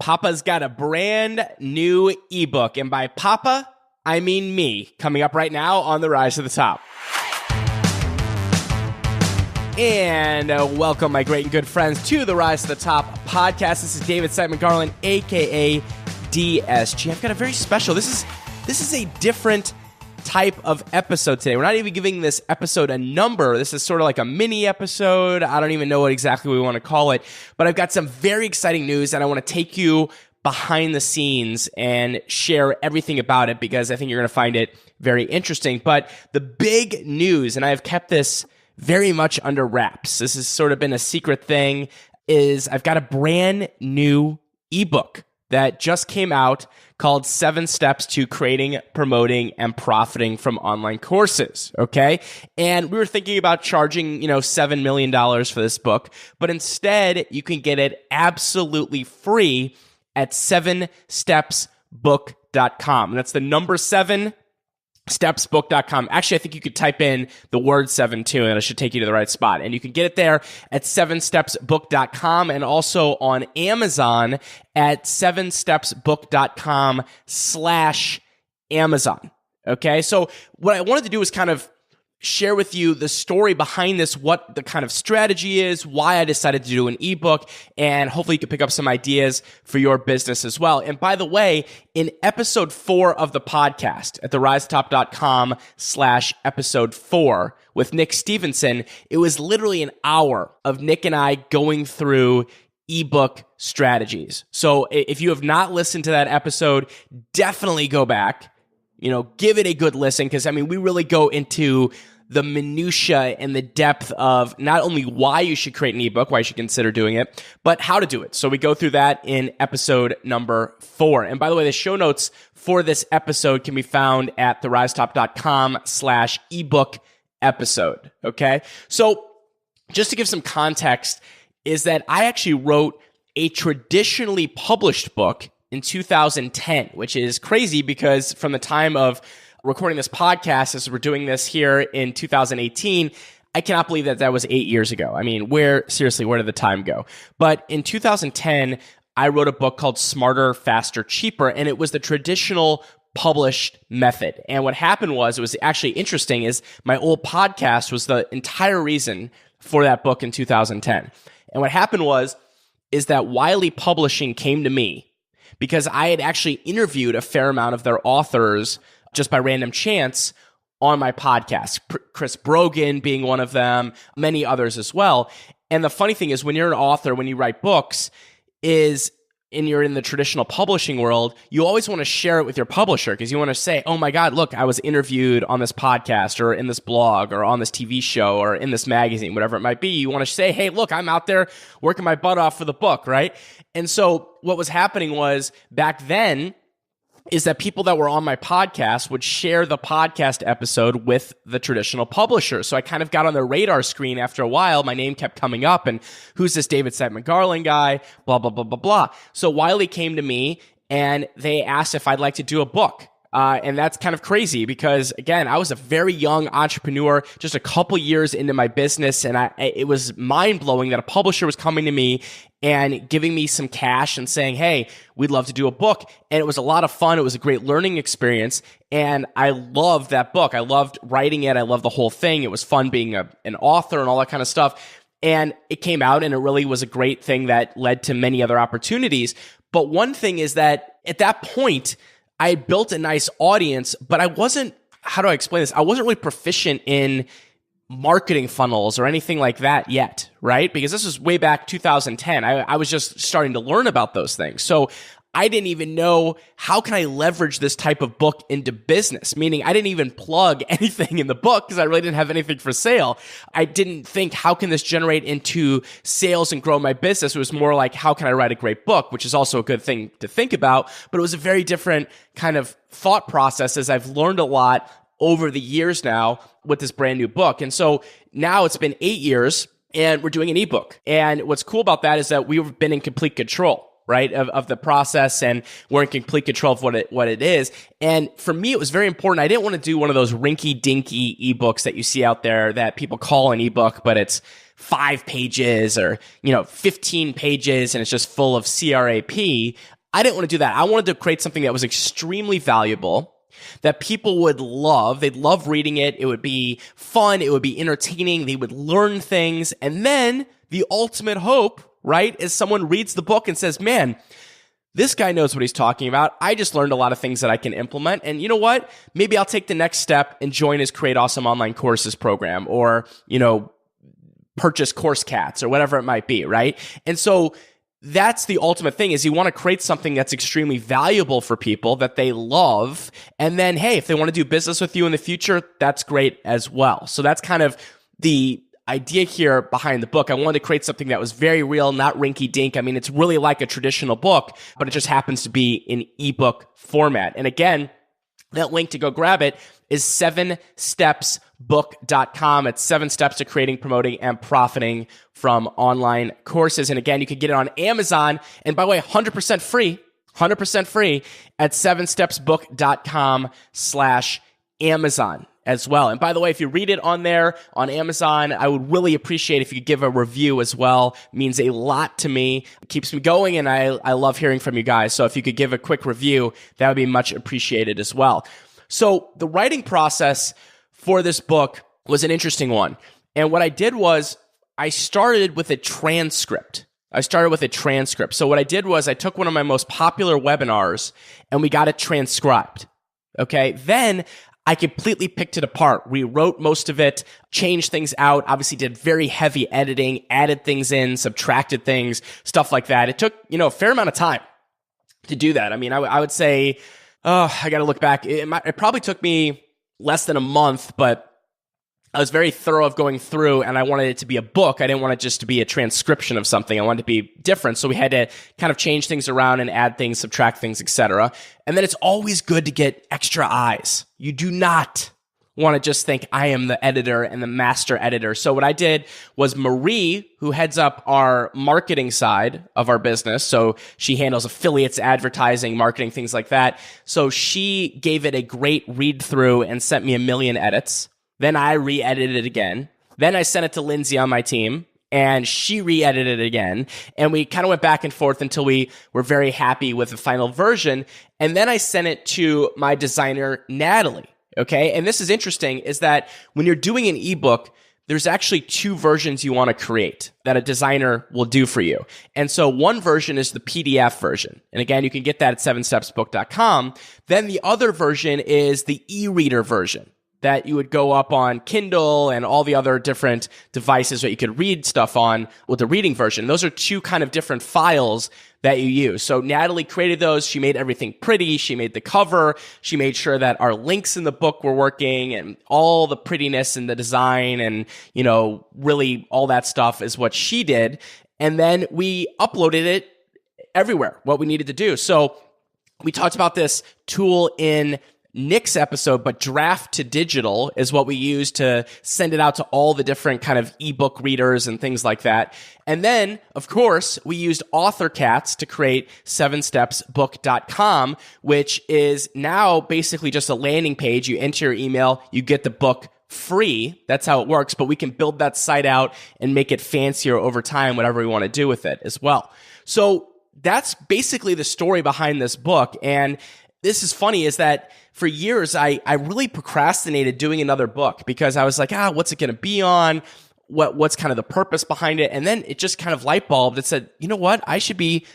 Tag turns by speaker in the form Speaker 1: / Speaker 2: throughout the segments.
Speaker 1: Papa's got a brand new ebook. And by Papa, I mean me, coming up right now on The Rise to the Top. And welcome, my great and good friends, to the Rise to the Top podcast. This is David Siteman Garland, a.k.a. DSG. I've got a very special, this is a different type of episode today. We're not even giving this episode a number. This is sort of like a mini episode. I don't even know what exactly we want to call it, but I've got some very exciting news, and I want to take you behind the scenes and share everything about it because I think you're going to find it very interesting. But the big news, and I've kept this very much under wraps, this has sort of been a secret thing, is I've got a brand new ebook that just came out called 7 Steps to Creating, Promoting, and Profiting from Online Courses, okay? And we were thinking about charging, $7 million for this book, but instead you can get it absolutely free at 7stepsbook.com. And that's the number 7, stepsbook.com. Actually, I think you could type in the word 7 too, and it should take you to the right spot. And you can get it there at 7stepsbook.com and also on Amazon at 7stepsbook.com/Amazon. Okay, so what I wanted to do is kind of share with you the story behind this, what the kind of strategy is, why I decided to do an ebook, and hopefully you can pick up some ideas for your business as well. And by the way, in episode 4 of the podcast at therisetop.com/episode 4 with Nick Stevenson, it was literally an hour of Nick and I going through ebook strategies. So if you have not listened to that episode, definitely go back, give it a good listen, because we really go into the minutia and the depth of not only why you should create an ebook, why you should consider doing it, but how to do it. So we go through that in episode number 4. And by the way, the show notes for this episode can be found at therisetop.com/ebook episode. Okay. So just to give some context is that I actually wrote a traditionally published book in 2010, which is crazy because from the time of recording this podcast, as we're doing this here in 2018, I cannot believe that was 8 years ago. Where did the time go? But in 2010, I wrote a book called Smarter, Faster, Cheaper, and it was the traditional published method. And what happened was, it was actually interesting, is my old podcast was the entire reason for that book in 2010. And what happened is that Wiley Publishing came to me because I had actually interviewed a fair amount of their authors just by random chance on my podcast, Chris Brogan being one of them, many others as well. And the funny thing is, when you're an author, when you write books, and you're in the traditional publishing world, you always want to share it with your publisher because you want to say, oh my God, look, I was interviewed on this podcast or in this blog or on this TV show or in this magazine, whatever it might be. You want to say, hey, look, I'm out there working my butt off for the book, right? And so what was happening was, back then, is that people that were on my podcast would share the podcast episode with the traditional publisher. So I kind of got on their radar screen after a while. My name kept coming up, and who's this David Siteman Garland guy? Blah, blah, blah, blah, blah. So Wiley came to me and they asked if I'd like to do a book. And that's kind of crazy because, again, I was a very young entrepreneur, just a couple years into my business, and it was mind-blowing that a publisher was coming to me and giving me some cash and saying, hey, we'd love to do a book. And it was a lot of fun. It was a great learning experience, and I loved that book. I loved writing it. I loved the whole thing. It was fun being an author and all that kind of stuff. And it came out, and it really was a great thing that led to many other opportunities. But one thing is that at that point, I had built a nice audience, but I wasn't, how do I explain this? I wasn't really proficient in marketing funnels or anything like that yet, right? Because this was way back 2010. I was just starting to learn about those things. So I didn't even know, how can I leverage this type of book into business? Meaning I didn't even plug anything in the book because I really didn't have anything for sale. I didn't think, how can this generate into sales and grow my business? It was more like, how can I write a great book, which is also a good thing to think about. But it was a very different kind of thought process, as I've learned a lot over the years now with this brand new book. And so now it's been 8 years and we're doing an ebook. And what's cool about that is that we've been in complete control. right, of the process, and we're in complete control of what it is. And for me, it was very important. I didn't want to do one of those rinky-dinky ebooks that you see out there that people call an ebook, but it's 5 pages or 15 pages, and it's just full of CRAP. I didn't want to do that. I wanted to create something that was extremely valuable, that people would love. They'd love reading it. It would be fun. It would be entertaining. They would learn things. And then the ultimate hope, right, is someone reads the book and says, man, this guy knows what he's talking about. I just learned a lot of things that I can implement. And you know what? Maybe I'll take the next step and join his Create Awesome Online Courses program, or, purchase Course Cats or whatever it might be, right? And so that's the ultimate thing, is you want to create something that's extremely valuable for people that they love. And then, hey, if they want to do business with you in the future, that's great as well. So that's kind of the idea here behind the book. I wanted to create something that was very real, not rinky dink. I mean, it's really like a traditional book, but it just happens to be in ebook format. And again, that link to go grab it is 7stepsbook.com. It's 7 steps to creating, promoting, and profiting from online courses. And again, you can get it on Amazon. And by the way, 100% free at 7stepsbook.com/Amazon as well. And by the way, if you read it on there on Amazon, I would really appreciate if you could give a review as well. It means a lot to me. It keeps me going, and I love hearing from you guys. So if you could give a quick review, that would be much appreciated as well. So the writing process for this book was an interesting one. And what I did was I started with a transcript. So what I did was I took one of my most popular webinars and we got it transcribed. Okay. Then I completely picked it apart, rewrote most of it, changed things out, obviously did very heavy editing, added things in, subtracted things, stuff like that. It took, a fair amount of time to do that. I mean, I would say, I got to look back. It probably took me less than a month, but I was very thorough of going through, and I wanted it to be a book. I didn't want it just to be a transcription of something. I wanted it to be different. So we had to kind of change things around and add things, subtract things, etc. And then it's always good to get extra eyes. You do not want to just think I am the editor and the master editor. So what I did was Marie, who heads up our marketing side of our business, so she handles affiliates, advertising, marketing, things like that. So she gave it a great read through and sent me 1 million edits. Then I re-edited it again. Then I sent it to Lindsay on my team, and she re-edited it again. And we kind of went back and forth until we were very happy with the final version. And then I sent it to my designer, Natalie. Okay. And this is interesting, is that when you're doing an ebook, there's actually 2 versions you want to create that a designer will do for you. And so one version is the PDF version. And again, you can get that at 7stepsbook.com. Then the other version is the e-reader version that you would go up on Kindle and all the other different devices that you could read stuff on with the reading version. Those are 2 kind of different files that you use. So Natalie created those. She made everything pretty. She made the cover. She made sure that our links in the book were working, and all the prettiness and the design and, really all that stuff is what she did. And then we uploaded it everywhere, what we needed to do. So we talked about this tool in Nick's episode, but Draft to Digital is what we use to send it out to all the different kind of ebook readers and things like that. And then, of course, we used Author Cats to create 7stepsbook.com, which is now basically just a landing page. You enter your email, you get the book free. That's how it works, but we can build that site out and make it fancier over time, whatever we want to do with it as well. So that's basically the story behind this book. And this is funny, is that for years, I really procrastinated doing another book because I was like, what's it going to be on? What's kind of the purpose behind it? And then it just kind of light bulbed. It said, you know what? I should be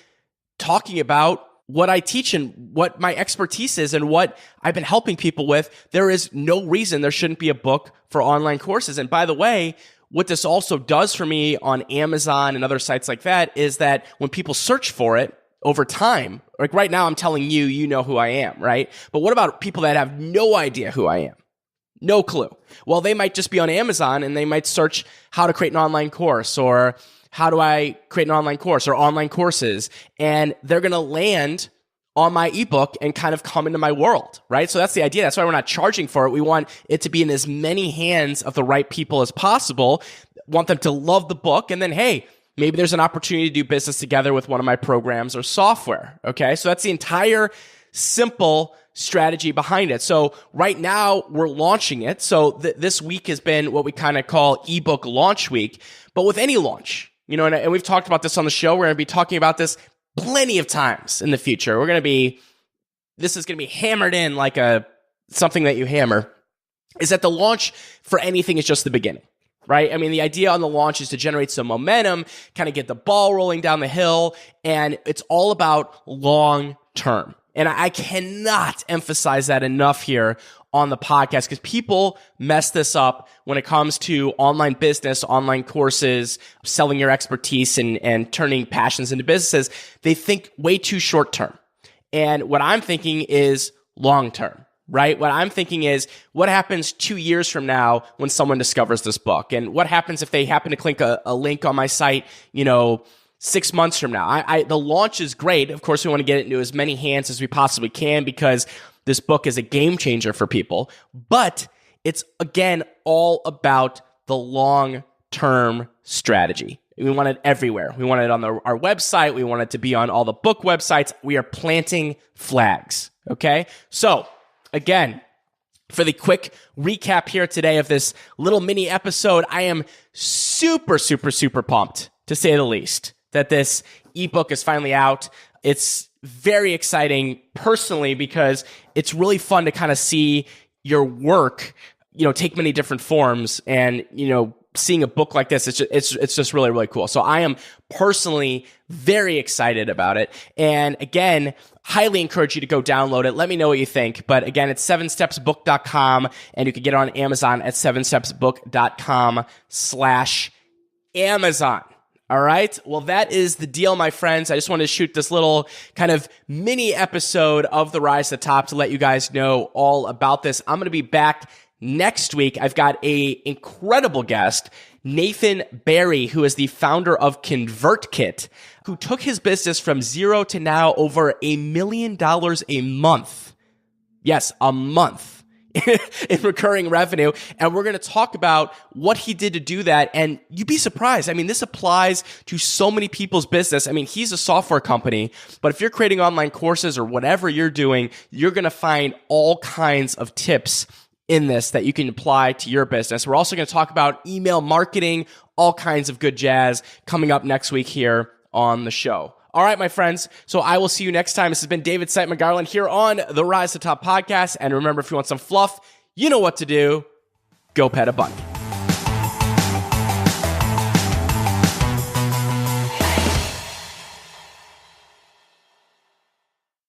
Speaker 1: talking about what I teach and what my expertise is and what I've been helping people with. There is no reason there shouldn't be a book for online courses. And by the way, what this also does for me on Amazon and other sites like that is that when people search for it, over time, like right now I'm telling you, you know who I am, right? But what about people that have no idea who I am? No clue. Well, they might just be on Amazon and they might search how to create an online course, or how do I create an online course, or online courses, and they're going to land on my ebook and kind of come into my world, right? So that's the idea. That's why we're not charging for it. We want it to be in as many hands of the right people as possible. Want them to love the book, and then, hey, Maybe there's an opportunity to do business together with one of my programs or software. Okay. So that's the entire simple strategy behind it. So right now we're launching it. So this week has been what we kind of call ebook launch week, but with any launch, and we've talked about this on the show. We're going to be talking about this plenty of times in the future. This is going to be hammered in like something that you hammer, is that the launch for anything is just the beginning, right? I mean, the idea on the launch is to generate some momentum, kind of get the ball rolling down the hill, and it's all about long term. And I cannot emphasize that enough here on the podcast, because people mess this up when it comes to online business, online courses, selling your expertise and turning passions into businesses. They think way too short term. And what I'm thinking is long term, right? What I'm thinking is, what happens 2 years from now when someone discovers this book? And what happens if they happen to click a link on my site, 6 months from now? The launch is great. Of course, we want to get it into as many hands as we possibly can, because this book is a game changer for people. But it's, again, all about the long-term strategy. We want it everywhere. We want it on our website. We want it to be on all the book websites. We are planting flags, okay? So, again, for the quick recap here today of this little mini episode, I am super, super, super pumped, to say the least, that this ebook is finally out. It's very exciting personally, because it's really fun to kind of see your work, take many different forms, and, seeing a book like this, it's just really, really cool. So I am personally very excited about it. And again, highly encourage you to go download it. Let me know what you think. But again, it's 7stepsbook.com, and you can get it on Amazon at 7stepsbook.com/Amazon. All right. Well, that is the deal, my friends. I just wanted to shoot this little kind of mini episode of The Rise to the Top to let you guys know all about this. I'm going to be back next week. I've got a incredible guest, Nathan Barry, who is the founder of ConvertKit, who took his business from zero to now over $1 million a month. Yes, a month. In recurring revenue. And we're going to talk about what he did to do that. And you'd be surprised. I mean, this applies to so many people's business. I mean, he's a software company, but if you're creating online courses or whatever you're doing, you're going to find all kinds of tips in this that you can apply to your business. We're also going to talk about email marketing, all kinds of good jazz coming up next week here on the show. All right, my friends. So I will see you next time. This has been David Siteman Garland here on the Rise to Top podcast. And remember, if you want some fluff, you know what to do. Go pet a bunny.